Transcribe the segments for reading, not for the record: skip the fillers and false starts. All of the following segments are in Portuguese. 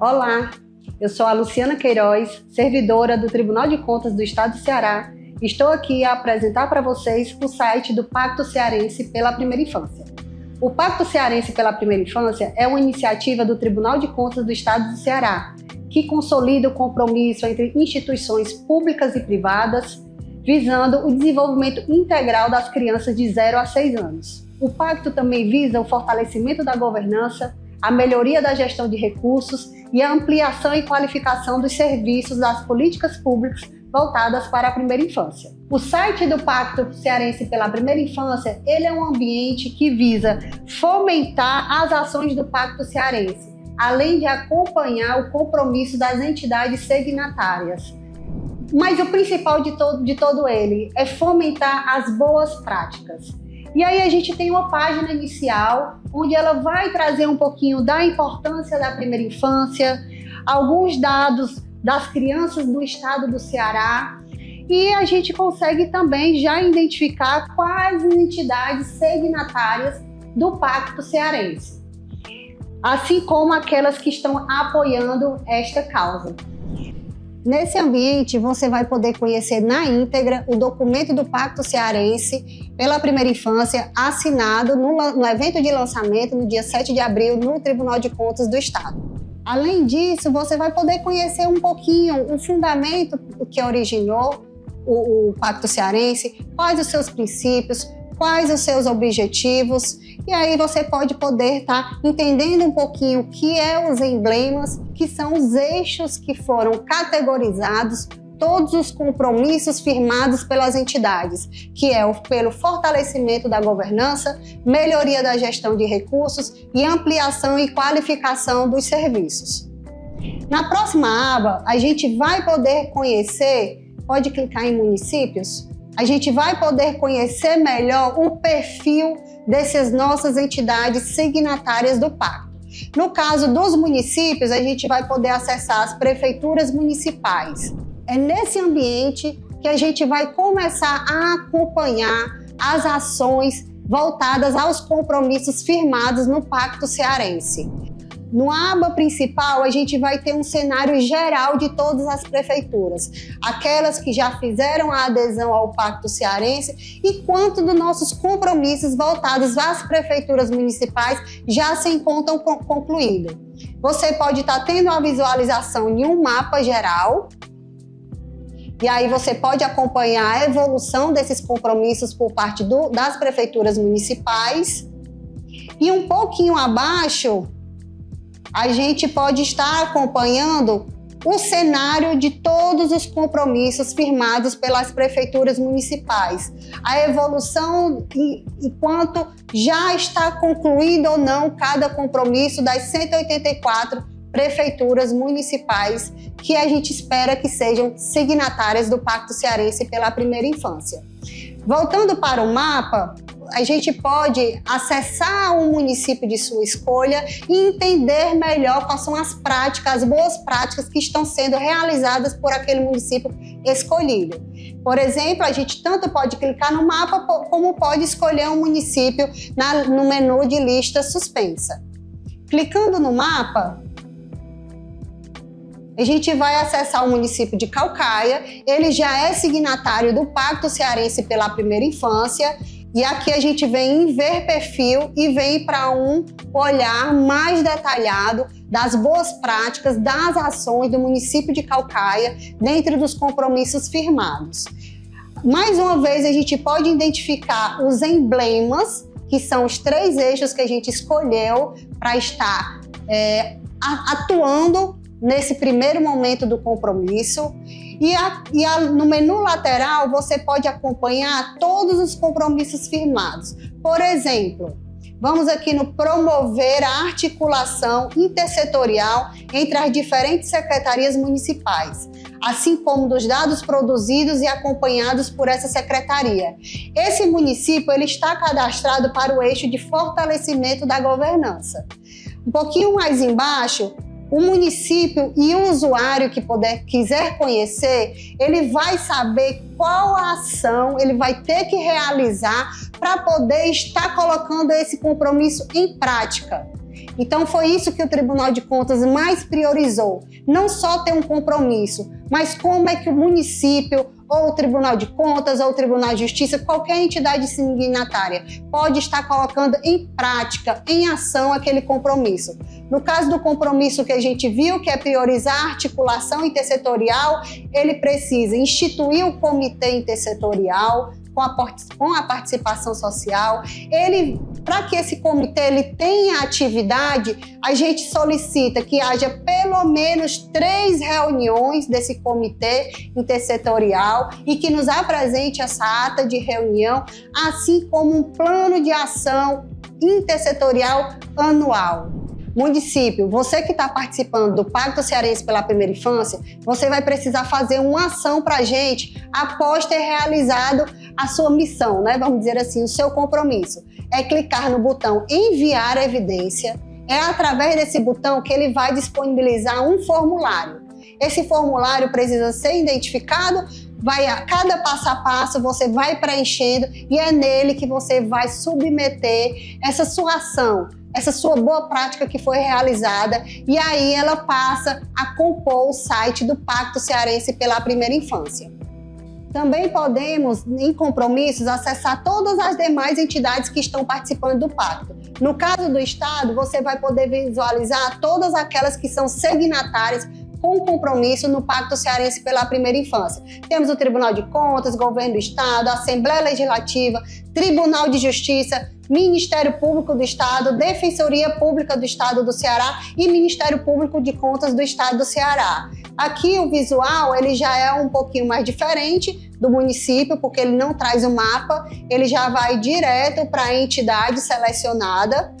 Olá, eu sou a Luciana Queiroz, servidora do Tribunal de Contas do Estado do Ceará. Estou aqui a apresentar para vocês o site do Pacto Cearense pela Primeira Infância. O Pacto Cearense pela Primeira Infância é uma iniciativa do Tribunal de Contas do Estado do Ceará, que consolida o compromisso entre instituições públicas e privadas, visando o desenvolvimento integral das crianças de 0 a 6 anos. O pacto também visa o fortalecimento da governança, a melhoria da gestão de recursos e a ampliação e qualificação dos serviços das políticas públicas voltadas para a primeira infância. O site do Pacto Cearense pela Primeira Infância, ele é um ambiente que visa fomentar as ações do Pacto Cearense, além de acompanhar o compromisso das entidades signatárias. Mas o principal de todo ele é fomentar as boas práticas. E aí a gente tem uma página inicial, onde ela vai trazer um pouquinho da importância da primeira infância, alguns dados das crianças do estado do Ceará, e a gente consegue também já identificar quais entidades signatárias do Pacto Cearense, assim como aquelas que estão apoiando esta causa. Nesse ambiente, você vai poder conhecer na íntegra o documento do Pacto Cearense pela Primeira Infância, assinado no evento de lançamento no dia 7 de abril no Tribunal de Contas do Estado. Além disso, você vai poder conhecer um pouquinho o fundamento que originou o Pacto Cearense, quais os seus princípios, quais os seus objetivos, e aí você pode poder estar entendendo um pouquinho o que é os emblemas, que são os eixos que foram categorizados, todos os compromissos firmados pelas entidades, que é pelo fortalecimento da governança, melhoria da gestão de recursos e ampliação e qualificação dos serviços. Na próxima aba, a gente vai poder conhecer, pode clicar em municípios, a gente vai poder conhecer melhor o perfil dessas nossas entidades signatárias do Pacto. No caso dos municípios, a gente vai poder acessar as prefeituras municipais. É nesse ambiente que a gente vai começar a acompanhar as ações voltadas aos compromissos firmados no Pacto Cearense. No aba principal, a gente vai ter um cenário geral de todas as prefeituras, aquelas que já fizeram a adesão ao Pacto Cearense e quanto dos nossos compromissos voltados às prefeituras municipais já se encontram concluídos. Você pode estar tendo a visualização em um mapa geral, e aí você pode acompanhar a evolução desses compromissos por parte das prefeituras municipais. E um pouquinho abaixo, a gente pode estar acompanhando o cenário de todos os compromissos firmados pelas prefeituras municipais, a evolução e quanto já está concluído ou não cada compromisso das 184 prefeituras municipais que a gente espera que sejam signatárias do Pacto Cearense pela Primeira Infância. Voltando para o mapa, a gente pode acessar um município de sua escolha e entender melhor quais são as práticas, as boas práticas que estão sendo realizadas por aquele município escolhido. Por exemplo, a gente tanto pode clicar no mapa como pode escolher um município no menu de lista suspensa. Clicando no mapa, a gente vai acessar o município de Caucaia. Ele já é signatário do Pacto Cearense pela Primeira Infância. E aqui a gente vem em ver perfil e vem para um olhar mais detalhado das boas práticas, das ações do município de Caucaia, dentro dos compromissos firmados. Mais uma vez, a gente pode identificar os emblemas, que são os 3 eixos que a gente escolheu para estar atuando nesse primeiro momento do compromisso. No menu lateral, você pode acompanhar todos os compromissos firmados. Por exemplo, vamos aqui no promover a articulação intersetorial entre as diferentes secretarias municipais, assim como dos dados produzidos e acompanhados por essa secretaria. Esse município ele está cadastrado para o eixo de fortalecimento da governança. Um pouquinho mais embaixo, o município e o usuário que quiser conhecer, ele vai saber qual a ação ele vai ter que realizar para poder estar colocando esse compromisso em prática. Então foi isso que o Tribunal de Contas mais priorizou, não só ter um compromisso, mas como é que o município, ou o Tribunal de Contas, ou o Tribunal de Justiça, qualquer entidade signatária, pode estar colocando em prática, em ação, aquele compromisso. No caso do compromisso que a gente viu, que é priorizar a articulação intersetorial, ele precisa instituir o comitê intersetorial, com a participação social. Para que esse comitê tenha atividade, a gente solicita que haja pelo menos 3 reuniões desse comitê intersetorial e que nos apresente essa ata de reunião, assim como um plano de ação intersetorial anual. Município, você que está participando do Pacto Cearense pela Primeira Infância, você vai precisar fazer uma ação para a gente após ter realizado a sua missão, né? Vamos dizer assim, o seu compromisso. É clicar no botão enviar evidência. É através desse botão que ele vai disponibilizar um formulário. Esse formulário precisa ser identificado, a cada passo a passo você vai preenchendo e é nele que você vai submeter essa sua ação, essa sua boa prática que foi realizada, e aí ela passa a compor o site do Pacto Cearense pela Primeira Infância. Também podemos, em compromissos, acessar todas as demais entidades que estão participando do pacto. No caso do Estado, você vai poder visualizar todas aquelas que são signatárias com compromisso no Pacto Cearense pela Primeira Infância. Temos o Tribunal de Contas, Governo do Estado, Assembleia Legislativa, Tribunal de Justiça, Ministério Público do Estado, Defensoria Pública do Estado do Ceará e Ministério Público de Contas do Estado do Ceará. Aqui o visual ele já é um pouquinho mais diferente do município, porque ele não traz o mapa, ele já vai direto para a entidade selecionada.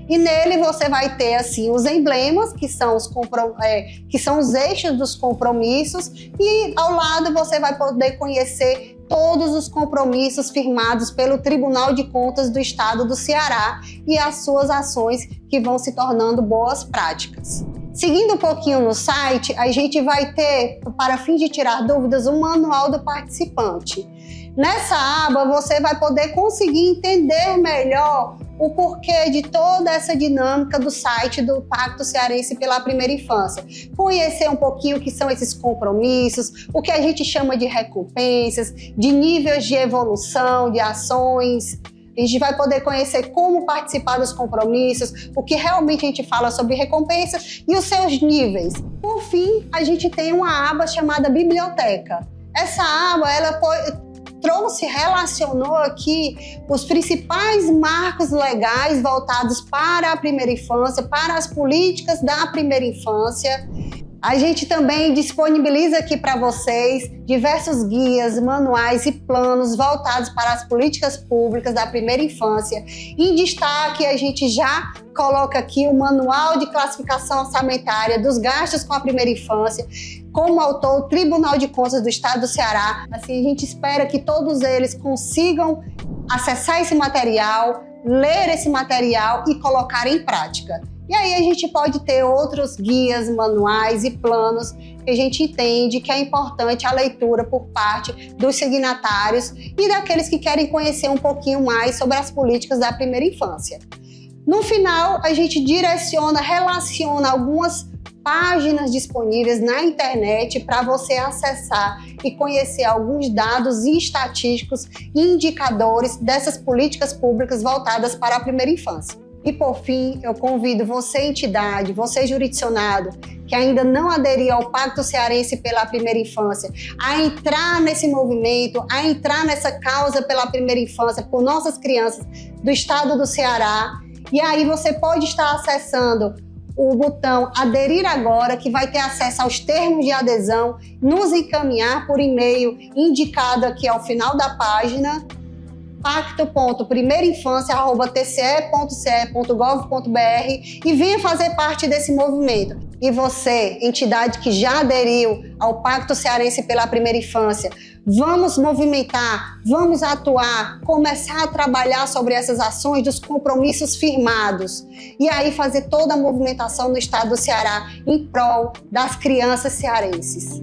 E nele você vai ter assim os emblemas, que são os eixos dos compromissos, e ao lado você vai poder conhecer todos os compromissos firmados pelo Tribunal de Contas do Estado do Ceará e as suas ações que vão se tornando boas práticas. Seguindo um pouquinho no site, a gente vai ter, para fim de tirar dúvidas, um manual do participante. Nessa aba você vai poder conseguir entender melhor o porquê de toda essa dinâmica do site do Pacto Cearense pela Primeira Infância. Conhecer um pouquinho o que são esses compromissos, o que a gente chama de recompensas, de níveis de evolução, de ações. A gente vai poder conhecer como participar dos compromissos, o que realmente a gente fala sobre recompensas e os seus níveis. Por fim, a gente tem uma aba chamada Biblioteca. Essa aba, relacionou aqui os principais marcos legais voltados para a primeira infância, para as políticas da primeira infância. A gente também disponibiliza aqui para vocês diversos guias, manuais e planos voltados para as políticas públicas da primeira infância. Em destaque, a gente já coloca aqui o Manual de Classificação Orçamentária dos Gastos com a Primeira Infância, como autor o Tribunal de Contas do Estado do Ceará. Assim, a gente espera que todos eles consigam acessar esse material, ler esse material e colocar em prática. E aí a gente pode ter outros guias, manuais e planos que a gente entende que é importante a leitura por parte dos signatários e daqueles que querem conhecer um pouquinho mais sobre as políticas da primeira infância. No final, a gente relaciona algumas páginas disponíveis na internet para você acessar e conhecer alguns dados e estatísticos e indicadores dessas políticas públicas voltadas para a primeira infância. E por fim, eu convido você, entidade, você jurisdicionado, que ainda não aderiu ao Pacto Cearense pela Primeira Infância, a entrar nesse movimento, a entrar nessa causa pela primeira infância, por nossas crianças do Estado do Ceará. E aí você pode estar acessando o botão Aderir Agora, que vai ter acesso aos termos de adesão, nos encaminhar por e-mail indicado aqui ao final da página, pacto.primeirainfancia@tce.ce.gov.br, e venha fazer parte desse movimento. E você, entidade que já aderiu ao Pacto Cearense pela Primeira Infância, vamos movimentar, vamos atuar, começar a trabalhar sobre essas ações dos compromissos firmados e aí fazer toda a movimentação no Estado do Ceará em prol das crianças cearenses.